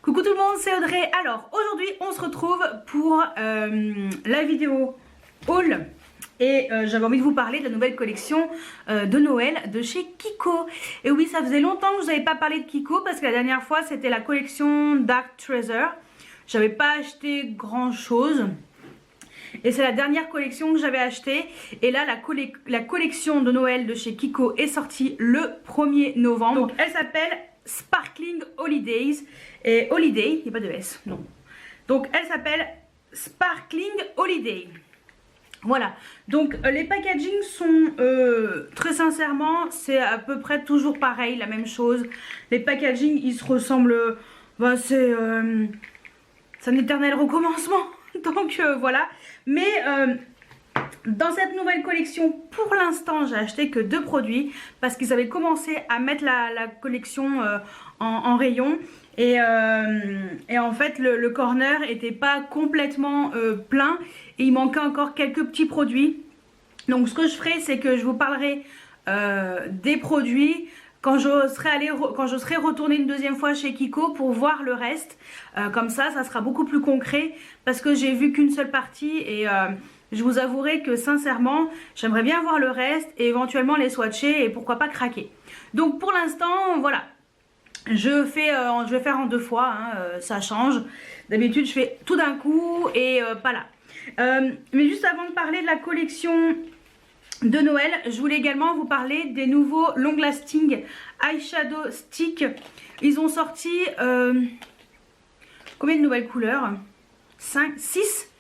Coucou tout le monde, c'est Audrey. Alors aujourd'hui on se retrouve pour la vidéo haul et j'avais envie de vous parler de la nouvelle collection de Noël de chez Kiko. Et oui, ça faisait longtemps que je n'avais pas parlé de Kiko parce que la dernière fois c'était la collection Dark Treasure. J'avais pas acheté grand chose et c'est la dernière collection que j'avais achetée. Et là la collection de Noël de chez Kiko est sortie le 1er novembre. Donc elle s'appelle Sparkling Holidays. Et Holiday, il n'y a pas de S, non. Donc elle s'appelle Sparkling Holiday. Voilà, donc les packaging sont très sincèrement, c'est à peu près toujours pareil, la même chose. Les packaging ils se ressemblent, c'est un éternel recommencement. Donc voilà, mais dans cette nouvelle collection, pour l'instant, j'ai acheté que 2 produits parce qu'ils avaient commencé à mettre la collection en rayon. Et en fait, le corner n'était pas complètement plein et il manquait encore quelques petits produits. Donc ce que je ferai, c'est que je vous parlerai des produits quand je serai retournée une deuxième fois chez Kiko pour voir le reste. Comme ça sera beaucoup plus concret parce que j'ai vu qu'une seule partie et je vous avouerai que sincèrement j'aimerais bien voir le reste et éventuellement les swatcher et pourquoi pas craquer. Donc pour l'instant voilà, je vais faire en 2 fois, hein, ça change. D'habitude je fais tout d'un coup et pas là. Mais juste avant de parler de la collection de Noël, je voulais également vous parler des nouveaux Long Lasting Eyeshadow Stick. Ils ont sorti combien de nouvelles couleurs? 6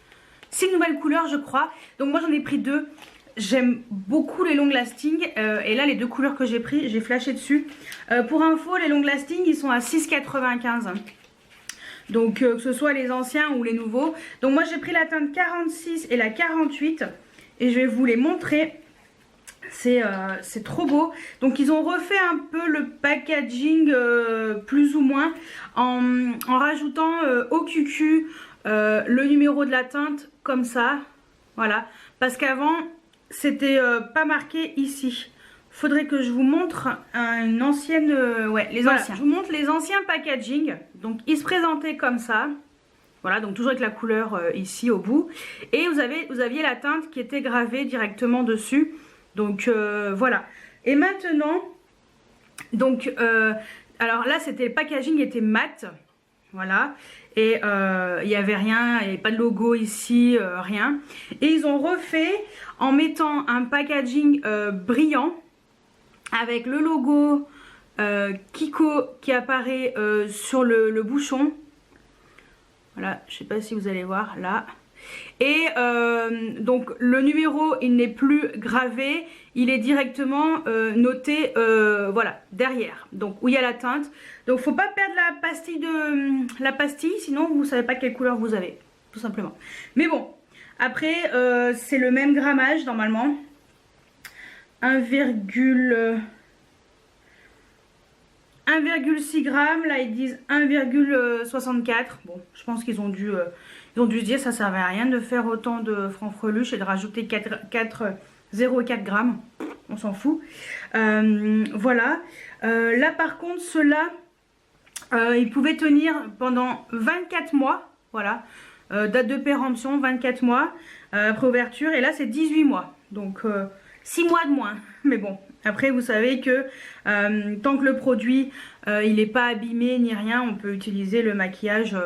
nouvelles couleurs je crois. Donc moi j'en ai pris 2. J'aime beaucoup les long lasting et là les 2 couleurs que j'ai pris, j'ai flashé dessus. Pour info, les long lasting ils sont à 6,95. Donc que ce soit les anciens ou les nouveaux. Donc moi j'ai pris la teinte 46 et la 48 et je vais vous les montrer. C'est trop beau. Donc ils ont refait un peu le packaging plus ou moins en rajoutant au QQ le numéro de la teinte comme ça. Voilà, parce qu'avant c'était pas marqué ici. Faudrait que je vous montre une ancienne les anciens. Je vous montre les anciens packaging. Donc ils se présentaient comme ça. Voilà, donc toujours avec la couleur ici au bout. Et vous aviez la teinte qui était gravée directement dessus. Donc voilà. Et maintenant, donc alors là c'était le packaging était mat. Voilà. Et il n'y avait rien, il n'y avait pas de logo ici, rien. Et ils ont refait en mettant un packaging brillant avec le logo Kiko qui apparaît sur le bouchon. Voilà, je ne sais pas si vous allez voir là. Et donc le numéro il n'est plus gravé, il est directement noté voilà derrière, donc où il y a la teinte. Donc faut pas perdre la pastille sinon vous savez pas quelle couleur vous avez tout simplement. Mais bon après c'est le même grammage normalement, 1,6 g, là ils disent 1,64. Bon je pense qu'ils ont dû se dire ça servait à rien de faire autant de francs-freluches et de rajouter 0,4 grammes. On s'en fout. Voilà. Là par contre ceux-là ils pouvaient tenir pendant 24 mois. Voilà. Date de péremption 24 mois après ouverture. Et là c'est 18 mois. Donc 6 mois de moins. Mais bon. Après vous savez que tant que le produit il n'est pas abîmé ni rien, on peut utiliser le maquillage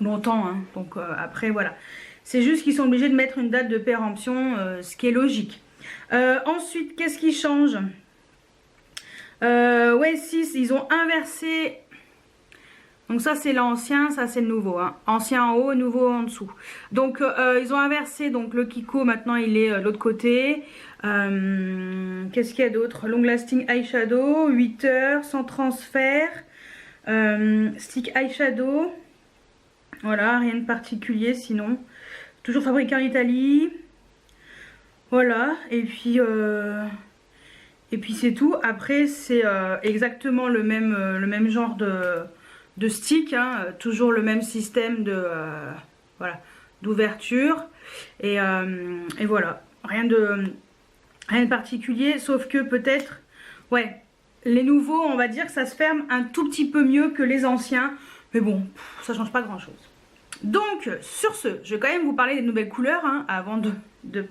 longtemps, hein. Donc après voilà, c'est juste qu'ils sont obligés de mettre une date de péremption, ce qui est logique. Ensuite qu'est-ce qui change? Ouais 6, ils ont inversé. Donc ça c'est l'ancien, ça c'est le nouveau, hein. Ancien en haut, nouveau en dessous. Donc ils ont inversé, donc le Kiko maintenant il est de l'autre côté. Qu'est-ce qu'il y a d'autre? Long lasting eyeshadow, 8 heures, sans transfert, stick eyeshadow. Voilà, rien de particulier sinon. Toujours fabriqué en Italie. Voilà, et puis c'est tout. Après c'est exactement le même genre de stick, hein. Toujours le même système de voilà, d'ouverture. Et voilà, rien de particulier, sauf que peut-être, ouais, les nouveaux, on va dire que ça se ferme un tout petit peu mieux que les anciens. Mais bon, ça change pas grand chose. Donc sur ce, je vais quand même vous parler des nouvelles couleurs hein, avant de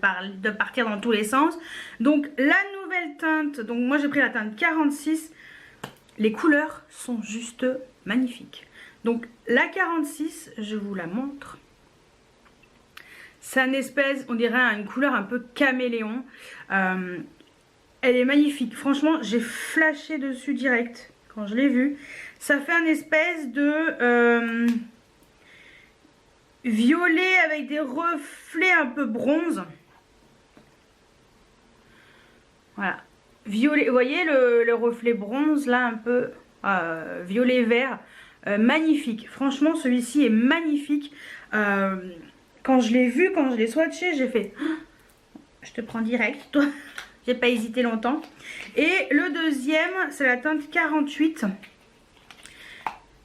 partir dans tous les sens. Donc la nouvelle teinte, donc moi j'ai pris la teinte 46. Les couleurs sont juste magnifiques. Donc la 46, je vous la montre. C'est une espèce, on dirait une couleur un peu caméléon. Elle est magnifique. Franchement, j'ai flashé dessus direct quand je l'ai vue. Ça fait une espèce de violet avec des reflets un peu bronze. Voilà. Violet, vous voyez le reflet bronze là un peu violet vert. Magnifique. Franchement, celui-ci est magnifique. Quand je l'ai vu, quand je l'ai swatché, j'ai fait je te prends direct, toi. J'ai pas hésité longtemps. Et le deuxième, c'est la teinte 48.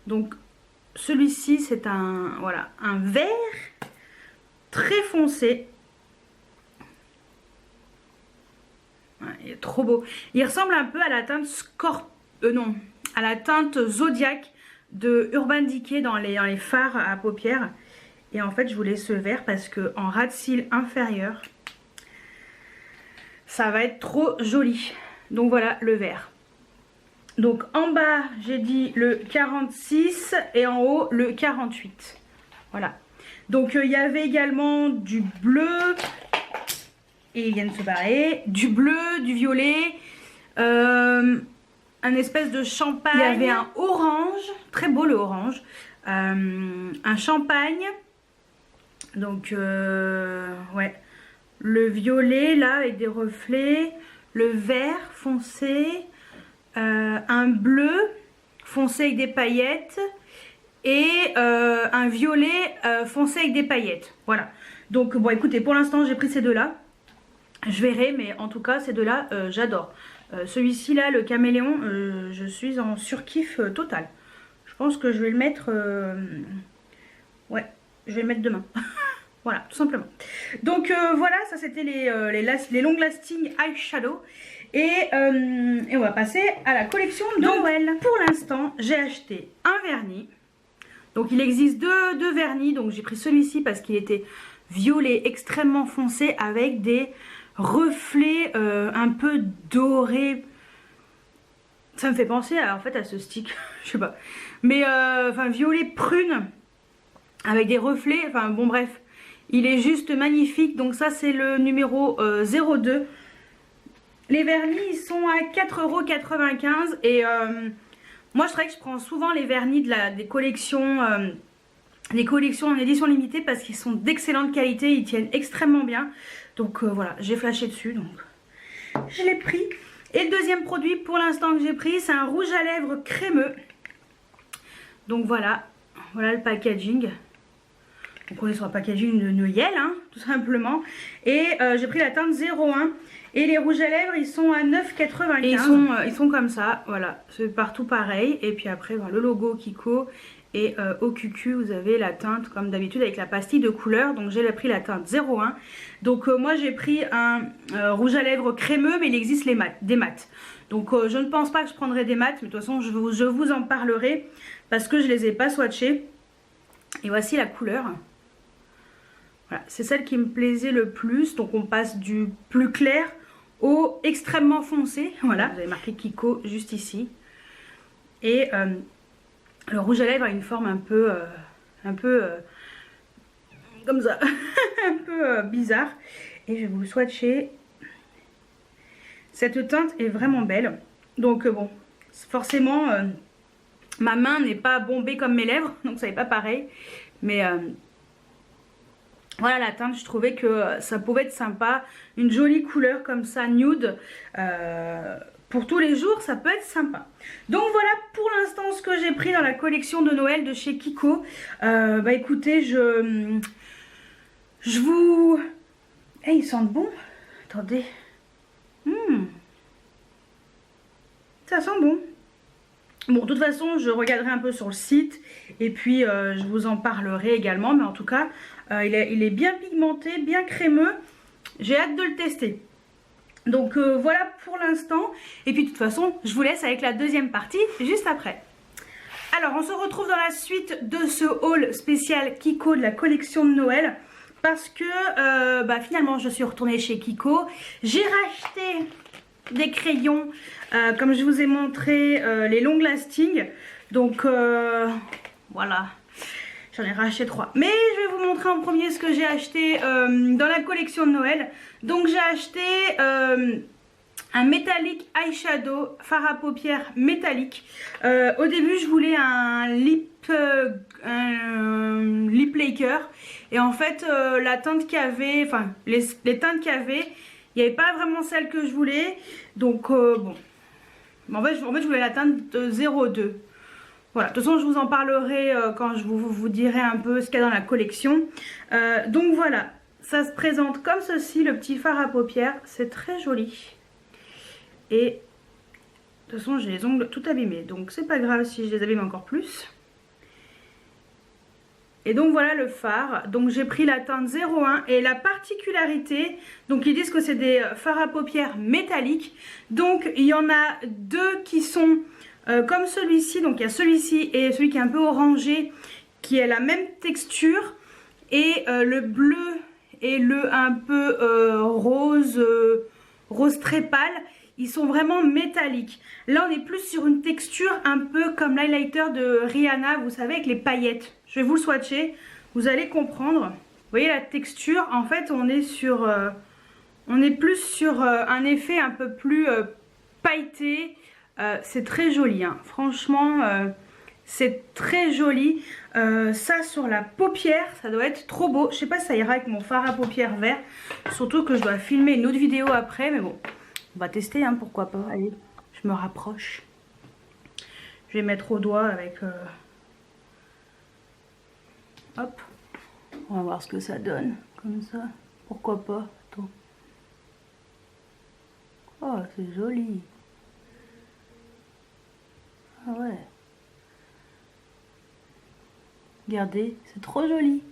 Donc celui-ci, c'est un vert très foncé. Ouais, il est trop beau. Il ressemble un peu à la teinte à la teinte Zodiac de Urban Decay dans les fards à paupières. Et en fait, je voulais ce vert parce que en ras de cils inférieur, ça va être trop joli. Donc voilà le vert. Donc en bas, j'ai dit le 46 et en haut le 48. Voilà. Donc il y avait également du bleu. Et ils viennent se barrer. Du bleu, du violet. Un espèce de champagne. Il y avait un orange. Très beau le orange. Un champagne. Donc ouais. Le violet là avec des reflets. Le vert foncé. Un bleu foncé avec des paillettes. Et un violet foncé avec des paillettes. Voilà. Donc bon écoutez, pour l'instant j'ai pris ces deux là. Je verrai, mais en tout cas ces deux là j'adore. Celui-ci là, le caméléon, je suis en surkiff total. Je pense que je vais le mettre ouais, je vais le mettre demain. Voilà, tout simplement. Donc voilà, ça c'était les long lasting eyeshadow. Et on va passer à la collection de Noël. Pour l'instant, j'ai acheté un vernis. Donc il existe deux vernis. Donc j'ai pris celui-ci parce qu'il était violet extrêmement foncé avec des reflets un peu dorés. Ça me fait penser en fait à ce stick. Je sais pas. Mais enfin violet prune avec des reflets. Enfin bon bref. Il est juste magnifique. Donc ça c'est le numéro 02. Les vernis ils sont à 4,95 € et moi je dirais que je prends souvent les vernis des collections en édition limitée parce qu'ils sont d'excellente qualité, ils tiennent extrêmement bien. Donc voilà, j'ai flashé dessus, donc je l'ai pris. Et le deuxième produit pour l'instant que j'ai pris, c'est un rouge à lèvres crémeux. Donc voilà le packaging. Donc on est sur un packaging de Noël, hein, tout simplement. Et j'ai pris la teinte 01. Et les rouges à lèvres, ils sont à 9,95 €. Ils sont comme ça, voilà. C'est partout pareil. Et puis après, le logo Kiko. Et au QQ, vous avez la teinte, comme d'habitude, avec la pastille de couleur. Donc j'ai pris la teinte 01. Donc moi, j'ai pris un rouge à lèvres crémeux, mais il existe des mats. Donc je ne pense pas que je prendrai des mats. Mais de toute façon, je vous en parlerai. Parce que je ne les ai pas swatchés. Et voici la couleur. Voilà, c'est celle qui me plaisait le plus. Donc on passe du plus clair au extrêmement foncé. Voilà, vous avez marqué Kiko juste ici. Et le rouge à lèvres a une forme un peu comme ça, un peu bizarre. Et je vais vous le swatcher. Cette teinte est vraiment belle. Donc bon, forcément, ma main n'est pas bombée comme mes lèvres, donc ça n'est pas pareil. Mais voilà la teinte, je trouvais que ça pouvait être sympa. Une jolie couleur comme ça, nude. Pour tous les jours, ça peut être sympa. Donc voilà pour l'instant ce que j'ai pris dans la collection de Noël de chez Kiko. Bah écoutez, je vous... Eh, ils sentent bon. Attendez. Ça sent bon. Bon, de toute façon, je regarderai un peu sur le site et puis je vous en parlerai également. Mais en tout cas, il est bien pigmenté, bien crémeux. J'ai hâte de le tester. Donc voilà pour l'instant. Et puis de toute façon, je vous laisse avec la deuxième partie juste après. Alors on se retrouve dans la suite de ce haul spécial Kiko de la collection de Noël. Parce que finalement je suis retournée chez Kiko. J'ai racheté des crayons comme je vous ai montré les long lasting. Donc voilà, j'en ai racheté 3. Mais je vais vous montrer en premier ce que j'ai acheté dans la collection de Noël. Donc j'ai acheté un métallique eyeshadow, fard à paupières métallique. Au début je voulais un lip laker. Et en fait la teinte qu'il y avait, enfin les teintes qu'il y avait, il n'y avait pas vraiment celle que je voulais. Donc bon. En fait je voulais la teinte de 02. Voilà, de toute façon je vous en parlerai quand je vous dirai un peu ce qu'il y a dans la collection. Donc voilà, ça se présente comme ceci, le petit fard à paupières. C'est très joli. Et de toute façon j'ai les ongles tout abîmés, donc c'est pas grave si je les abîme encore plus. Et donc voilà le fard. Donc j'ai pris la teinte 01 et la particularité, donc ils disent que c'est des fards à paupières métalliques. Donc il y en a deux qui sont comme celui-ci. Donc il y a celui-ci et celui qui est un peu orangé qui est la même texture. Et le bleu et le un peu rose très pâle, ils sont vraiment métalliques. Là on est plus sur une texture un peu comme l'highlighter de Rihanna, vous savez, avec les paillettes. Je vais vous le swatcher, vous allez comprendre. Vous voyez la texture, en fait on est sur on est plus sur un effet un peu plus pailleté. C'est très joli hein. Franchement c'est très joli. Ça sur la paupière, ça doit être trop beau. Je sais pas si ça ira avec mon fard à paupières vert, surtout que je dois filmer une autre vidéo après, mais bon, on va tester hein, pourquoi pas. Allez, je me rapproche. Je vais mettre au doigt avec hop, on va voir ce que ça donne comme ça, pourquoi pas. Attends. Oh c'est joli. Ah ouais, regardez, c'est trop joli.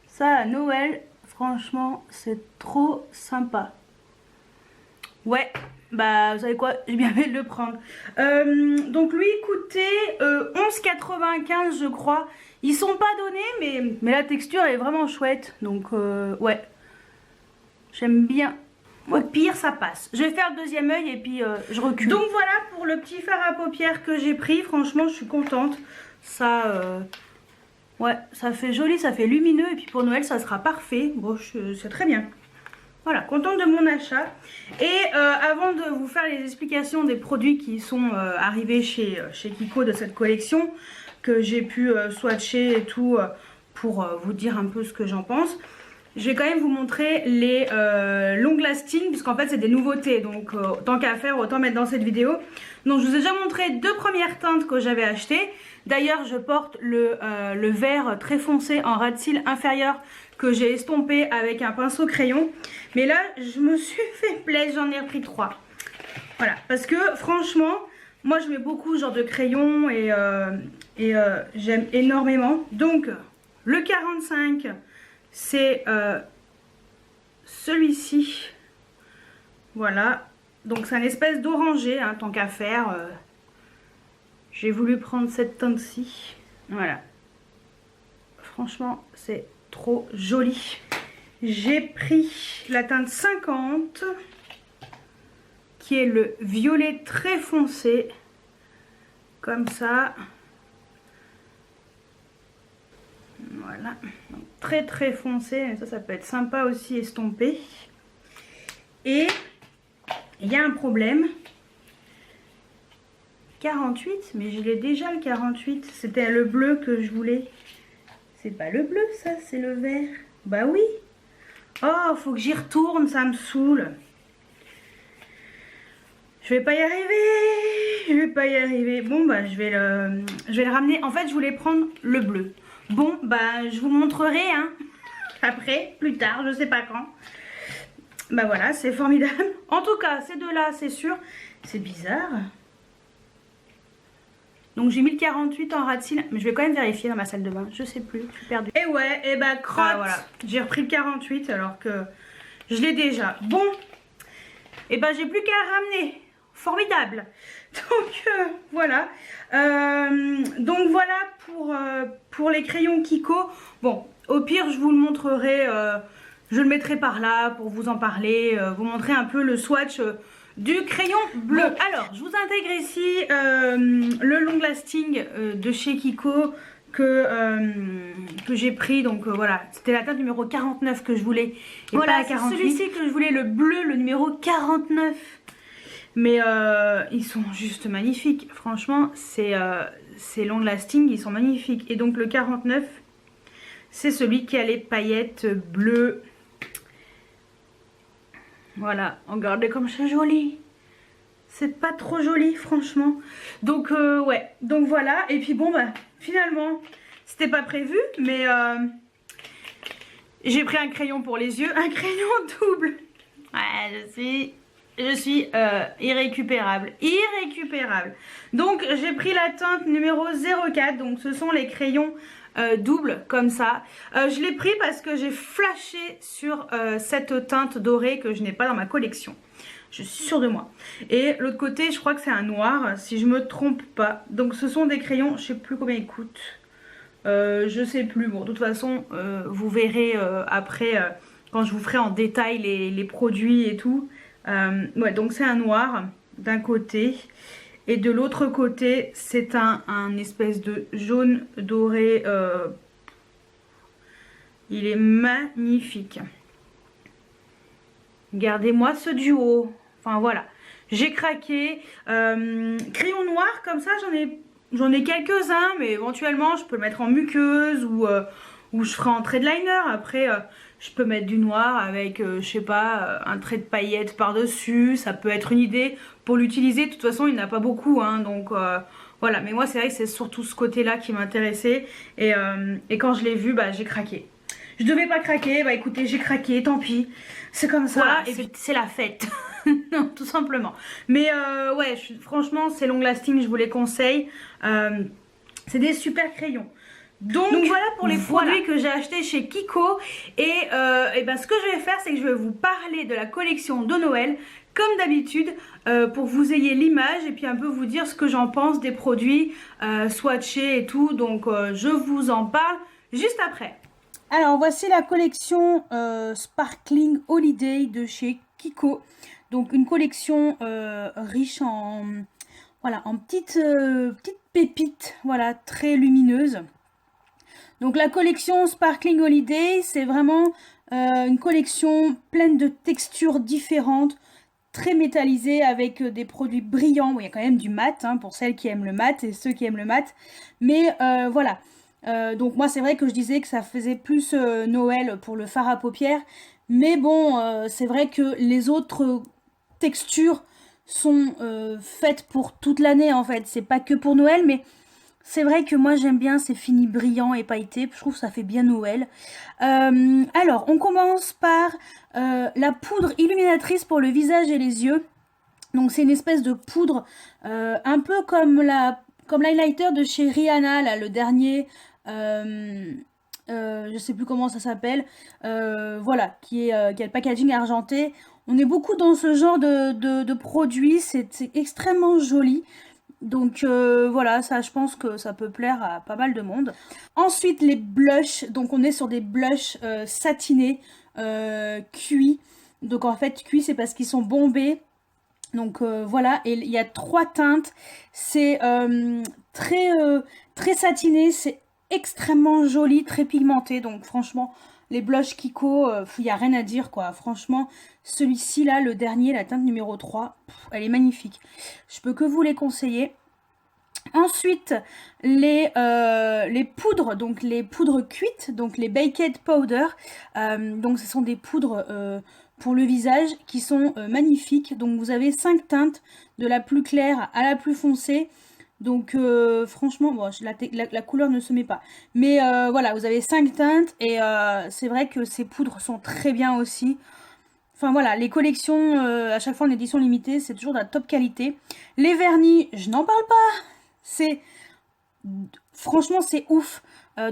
Ça à Noël, franchement c'est trop sympa. Ouais, bah vous savez quoi, j'ai bien fait de le prendre. Donc lui il coûtait 11,95 je crois. Ils sont pas donnés mais la texture est vraiment chouette. Donc ouais, j'aime bien. Ouais, pire ça passe. Je vais faire le deuxième œil et puis je recule. Donc voilà pour le petit fard à paupières que j'ai pris. Franchement je suis contente. Ça ouais, ça fait joli, ça fait lumineux. Et puis pour Noël ça sera parfait. Bon, c'est très bien. Voilà, contente de mon achat. Et avant de vous faire les explications des produits qui sont arrivés chez Kiko de cette collection, que j'ai pu swatcher et tout pour vous dire un peu ce que j'en pense, je vais quand même vous montrer les long lasting, puisqu'en fait c'est des nouveautés, donc tant qu'à faire autant mettre dans cette vidéo. Donc je vous ai déjà montré deux premières teintes que j'avais achetées. D'ailleurs je porte le vert très foncé en ras de cils inférieur que j'ai estompé avec un pinceau crayon. Mais là je me suis fait plaisir, j'en ai repris 3. Voilà, parce que franchement moi je mets beaucoup ce genre de crayon et j'aime énormément. Donc le 45 c'est celui-ci. Voilà, donc c'est une espèce d'orangé hein, tant qu'à faire. J'ai voulu prendre cette teinte-ci. Voilà, franchement c'est trop joli. J'ai pris la teinte 50 qui est le violet très foncé, comme ça. Voilà, donc très très foncé, mais ça peut être sympa aussi estompé. Et il y a un problème. 48, mais je l'ai déjà le 48. C'était le bleu que je voulais. C'est pas le bleu ça, c'est le vert. Bah oui. Oh, faut que j'y retourne, ça me saoule. Je vais pas y arriver. Je vais pas y arriver. Bon bah je vais le ramener. En fait je voulais prendre le bleu. Bon bah je vous montrerai hein. Après, plus tard, je sais pas quand. Bah voilà, c'est formidable. En tout cas, ces deux-là, c'est sûr. C'est bizarre. Donc j'ai mis le 48 en ras de cils, mais je vais quand même vérifier dans ma salle de bain, je sais plus, je suis perdue. Et ouais, et bah crotte, voilà. J'ai repris le 48 alors que je l'ai déjà. Bon, et bah j'ai plus qu'à le ramener. formidable. Donc voilà. Donc voilà pour les crayons Kiko. Bon, au pire je vous le montrerai, je le mettrai par là pour vous en parler, vous montrer un peu le swatch du crayon bleu. Bon, alors je vous intègre ici le long lasting de chez Kiko que j'ai pris. Donc voilà, c'était la teinte numéro 49 que je voulais, et voilà, pas la 48. Celui-ci que je voulais, le bleu, le numéro 49. Mais ils sont juste magnifiques. Franchement, ces long lasting, ils sont magnifiques. Et donc le 49, c'est celui qui a les paillettes bleues. Voilà, regardez comme c'est joli. C'est pas trop joli, franchement. Donc ouais, donc voilà. Et puis bon, bah finalement, c'était pas prévu, mais j'ai pris un crayon pour les yeux, un crayon double. Ouais, je suis irrécupérable. Donc j'ai pris la teinte numéro 04. Donc ce sont les crayons doubles comme ça. Je l'ai pris parce que j'ai flashé sur cette teinte dorée que je n'ai pas dans ma collection. Je suis sûre de moi. Et l'autre côté, je crois que c'est un noir, si je me trompe pas. Donc ce sont des crayons, je sais plus combien ils coûtent. Je sais plus. Bon, de toute façon, vous verrez après quand je vous ferai en détail les produits et tout. Ouais, donc c'est un noir d'un côté. Et de l'autre côté, c'est un espèce de jaune doré. Il est magnifique. Regardez-moi ce duo. Enfin voilà, j'ai craqué. Crayon noir comme ça, j'en ai quelques-uns, mais éventuellement je peux le mettre en muqueuse ou je ferai en trait de liner. Après, je peux mettre du noir avec, je sais pas, un trait de paillettes par-dessus. Ça peut être une idée pour l'utiliser. De toute façon, il n'y en a pas beaucoup, hein, donc voilà. Mais moi, c'est vrai que c'est surtout ce côté-là qui m'intéressait. Et quand je l'ai vu, bah, j'ai craqué. Je devais pas craquer, bah écoutez, j'ai craqué, tant pis. C'est comme ça, voilà, et puis c'est la fête. Non, tout simplement. Mais ouais, franchement, ces long lasting, je vous les conseille. C'est des super crayons. Donc voilà pour les produits que j'ai achetés chez Kiko. Et ben, ce que je vais faire, c'est que je vais vous parler de la collection de Noël, comme d'habitude, pour que vous ayez l'image et puis un peu vous dire ce que j'en pense des produits swatchés et tout. Donc je vous en parle juste après. Alors voici la collection Sparkling Holiday de chez Kiko. Donc une collection riche en, voilà, en petites pépites, voilà, très lumineuses. Donc la collection Sparkling Holiday, c'est vraiment une collection pleine de textures différentes, très métallisée avec des produits brillants. Bon, il y a quand même du mat, hein, pour celles qui aiment le mat et ceux qui aiment le mat. Mais voilà. Donc moi c'est vrai que je disais que ça faisait plus Noël pour le fard à paupières, mais bon c'est vrai que les autres textures sont faites pour toute l'année en fait, c'est pas que pour Noël, mais c'est vrai que moi j'aime bien ces finis brillants et pailletés, je trouve que ça fait bien Noël. Alors on commence par la poudre illuminatrice pour le visage et les yeux. Donc c'est une espèce de poudre un peu comme l'highlighter de chez Rihanna, là, le dernier, je sais plus comment ça s'appelle, voilà, qui a le packaging argenté. On est beaucoup dans ce genre de produits, c'est extrêmement joli. Donc voilà, ça je pense que ça peut plaire à pas mal de monde. Ensuite les blushs, donc on est sur des blushs satinés, cuits. Donc en fait cuits c'est parce qu'ils sont bombés. Donc voilà, et il y a 3 teintes, c'est très satiné, c'est extrêmement joli, très pigmenté. Donc franchement, les blushs Kiko, il n'y a rien à dire quoi. Franchement, celui-ci là, le dernier, la teinte numéro 3, elle est magnifique. Je peux que vous les conseiller. Ensuite, les poudres, donc les poudres cuites, donc les baked powder. Donc ce sont des poudres pour le visage qui sont magnifiques. Donc vous avez 5 teintes, de la plus claire à la plus foncée. Donc franchement, bon, la couleur ne se met pas. Mais voilà, vous avez 5 teintes et c'est vrai que ces poudres sont très bien aussi. Enfin voilà, les collections à chaque fois en édition limitée, c'est toujours de la top qualité. Les vernis, je n'en parle pas. Franchement, c'est ouf.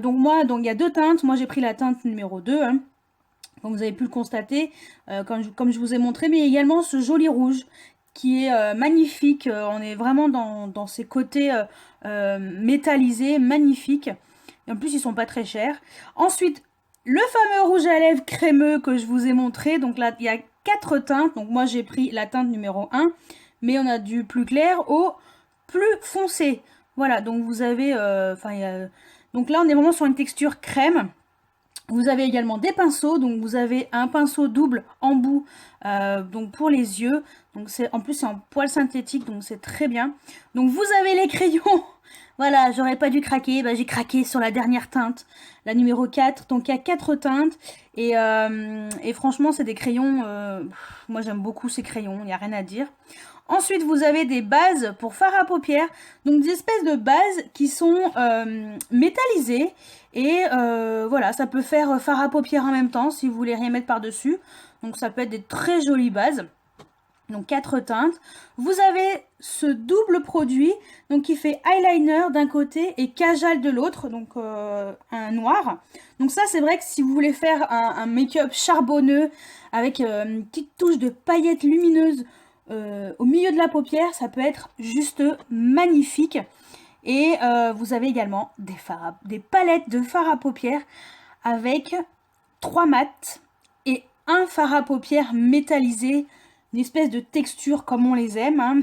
Donc il y a 2 teintes. Moi, j'ai pris la teinte numéro 2. Hein, comme vous avez pu le constater, comme je vous ai montré. Mais également ce joli rouge qui est magnifique. On est vraiment dans ces côtés métallisés, magnifiques. Et en plus, ils sont pas très chers. Ensuite, le fameux rouge à lèvres crémeux que je vous ai montré. Donc là, il y a 4 teintes. Donc moi, j'ai pris la teinte numéro 1. Mais on a du plus clair au plus foncé. Voilà, donc vous avez... donc là, on est vraiment sur une texture crème. Vous avez également des pinceaux, donc vous avez un pinceau double embout donc pour les yeux. Donc en plus c'est en poil synthétique, donc c'est très bien. Donc vous avez les crayons. Voilà, j'aurais pas dû craquer, bah, j'ai craqué sur la dernière teinte, la numéro 4. Donc il y a 4 teintes et franchement c'est des crayons, moi j'aime beaucoup ces crayons, il n'y a rien à dire. Ensuite, vous avez des bases pour fard à paupières, donc des espèces de bases qui sont métallisées. Et voilà, ça peut faire fard à paupières en même temps si vous voulez rien mettre par-dessus. Donc ça peut être des très jolies bases. Donc 4 teintes. Vous avez ce double produit donc qui fait eyeliner d'un côté et Kajal de l'autre, donc un noir. Donc ça c'est vrai que si vous voulez faire un make-up charbonneux avec une petite touche de paillettes lumineuses au milieu de la paupière, ça peut être juste magnifique. Et vous avez également des palettes de fard à paupières avec 3 mats et un fard à paupières métallisé, une espèce de texture comme on les aime. Hein.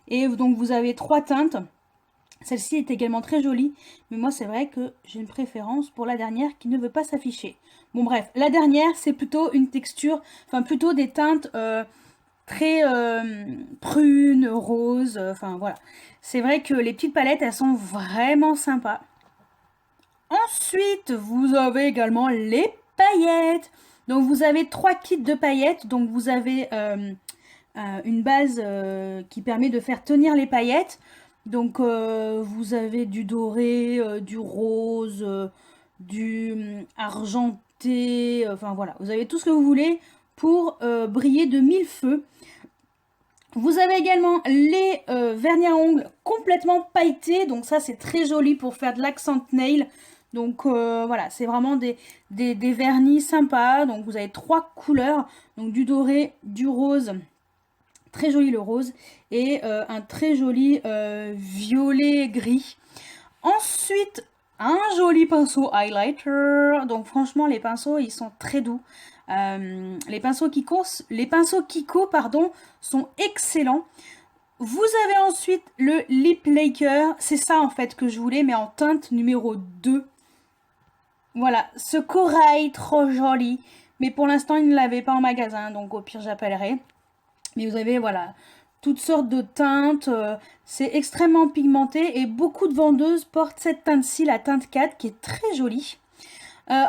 Et donc vous avez 3 teintes. Celle-ci est également très jolie, mais moi c'est vrai que j'ai une préférence pour la dernière qui ne veut pas s'afficher. Bon bref, la dernière c'est plutôt une texture, enfin plutôt des teintes très prune, rose, enfin voilà. C'est vrai que les petites palettes, elles sont vraiment sympas. Ensuite, vous avez également les paillettes. Donc vous avez 3 kits de paillettes. Donc vous avez une base qui permet de faire tenir les paillettes. Donc vous avez du doré, du rose, du argenté, enfin voilà. Vous avez tout ce que vous voulez pour briller de 1000 feux. Vous avez également les vernis à ongles complètement pailletés. Donc ça c'est très joli pour faire de l'accent nail. Donc voilà, c'est vraiment des vernis sympas. Donc vous avez 3 couleurs. Donc du doré, du rose. Très joli le rose. Et un très joli violet gris. Ensuite, un joli pinceau highlighter. Donc franchement les pinceaux ils sont très doux. Les pinceaux Kiko pardon, sont excellents. Vous avez ensuite le lip lacquer. C'est ça en fait que je voulais, mais en teinte numéro 2. Voilà, ce corail trop joli. Mais pour l'instant, il ne l'avait pas en magasin, donc au pire, j'appellerai. Mais vous avez, voilà, toutes sortes de teintes. C'est extrêmement pigmenté et beaucoup de vendeuses portent cette teinte-ci, la teinte 4, qui est très jolie.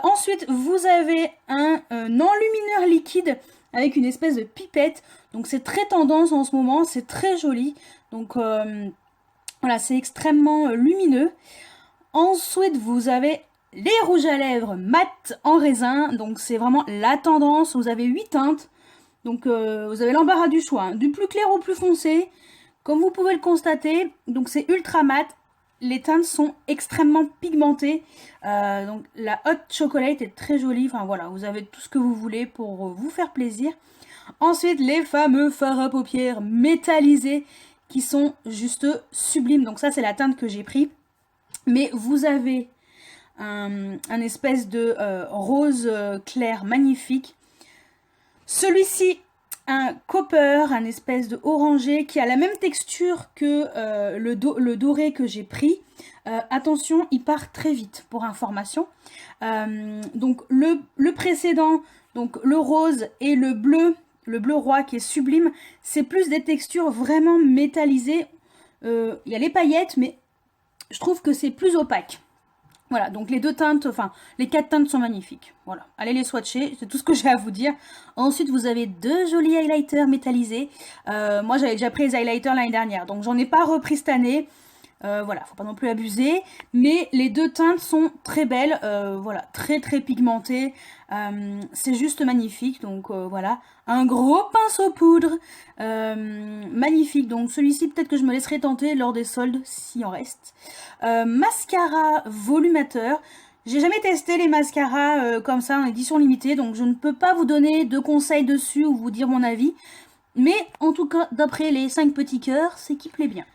Ensuite, vous avez un enlumineur liquide avec une espèce de pipette. Donc, c'est très tendance en ce moment. C'est très joli. Donc, voilà, c'est extrêmement lumineux. Ensuite, vous avez les rouges à lèvres mat en raisin. Donc, c'est vraiment la tendance. Vous avez 8 teintes. Donc, vous avez l'embarras du choix. Hein, du plus clair au plus foncé. Comme vous pouvez le constater. Donc, c'est ultra mat. Les teintes sont extrêmement pigmentées. Donc la hot chocolate est très jolie. Enfin voilà, vous avez tout ce que vous voulez pour vous faire plaisir. Ensuite, les fameux fards à paupières métallisés qui sont juste sublimes. Donc ça, c'est la teinte que j'ai pris. Mais vous avez un espèce de rose clair magnifique. Celui-ci, un copper, un espèce de orangé qui a la même texture que le doré que j'ai pris. Attention, il part très vite pour information. Donc le précédent, donc le rose et le bleu roi qui est sublime, c'est plus des textures vraiment métallisées. Il y a les paillettes, mais je trouve que c'est plus opaque. Voilà, donc les 2 teintes, enfin les 4 teintes sont magnifiques. Voilà, allez les swatcher, c'est tout ce que j'ai à vous dire. Ensuite, vous avez 2 jolis highlighters métallisés. Moi, j'avais déjà pris les highlighters l'année dernière, donc j'en ai pas repris cette année. Voilà, faut pas non plus abuser. Mais les 2 teintes sont très belles, voilà, très très pigmentées. C'est juste magnifique, donc voilà. Un gros pinceau poudre, magnifique. Donc celui-ci, peut-être que je me laisserai tenter lors des soldes, s'il en reste. Mascara volumateur. J'ai jamais testé les mascaras comme ça en édition limitée, donc je ne peux pas vous donner de conseils dessus ou vous dire mon avis. Mais en tout cas, d'après les 5 petits cœurs, c'est qui plaît bien.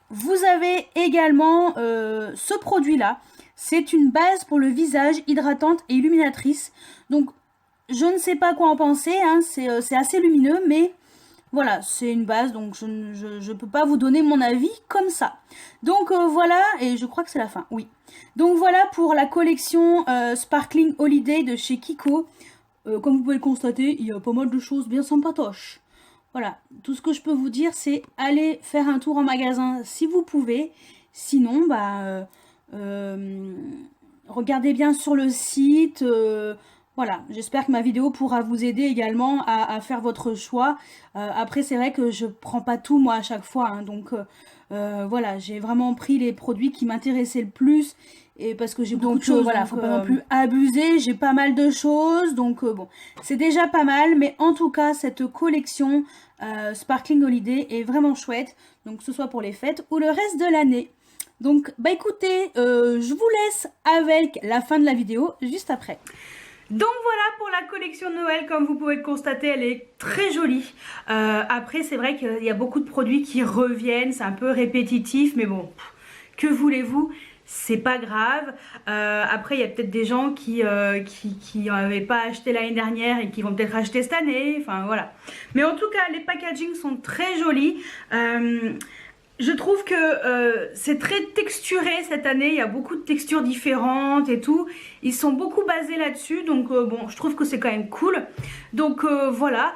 Vous avez également ce produit-là. C'est une base pour le visage, hydratante et illuminatrice. Donc, je ne sais pas quoi en penser. Hein, c'est assez lumineux, mais voilà, c'est une base. Donc, je ne peux pas vous donner mon avis comme ça. Donc, voilà. Et je crois que c'est la fin, oui. Donc, voilà pour la collection Sparkling Holiday de chez Kiko. Comme vous pouvez le constater, il y a pas mal de choses bien sympatoches. Voilà, tout ce que je peux vous dire, c'est aller faire un tour en magasin si vous pouvez. Sinon, regardez bien sur le site. Voilà, j'espère que ma vidéo pourra vous aider également à faire votre choix. Après, c'est vrai que je prends pas tout moi à chaque fois. Hein, donc, voilà, j'ai vraiment pris les produits qui m'intéressaient le plus. Et parce que j'ai beaucoup de choses, voilà, faut pas non plus abuser, j'ai pas mal de choses, donc bon, c'est déjà pas mal, mais en tout cas, cette collection Sparkling Holiday est vraiment chouette, donc que ce soit pour les fêtes ou le reste de l'année. Donc, bah écoutez, je vous laisse avec la fin de la vidéo, juste après. Donc voilà pour la collection de Noël, comme vous pouvez le constater, elle est très jolie. Après, c'est vrai qu'il y a beaucoup de produits qui reviennent, c'est un peu répétitif, mais bon, que voulez-vous ? C'est pas grave. Après, il y a peut-être des gens qui n'avaient pas acheté l'année dernière et qui vont peut-être acheter cette année. Enfin, voilà. Mais en tout cas, les packagings sont très jolis. Je trouve que c'est très texturé cette année, il y a beaucoup de textures différentes et tout. Ils sont beaucoup basés là-dessus, donc bon, je trouve que c'est quand même cool. Donc voilà,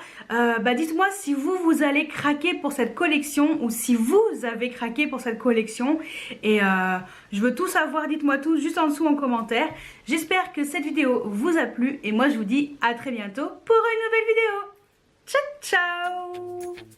dites-moi si vous allez craquer pour cette collection ou si vous avez craqué pour cette collection. Et je veux tout savoir, dites-moi tout juste en dessous en commentaire. J'espère que cette vidéo vous a plu et moi je vous dis à très bientôt pour une nouvelle vidéo. Ciao, ciao!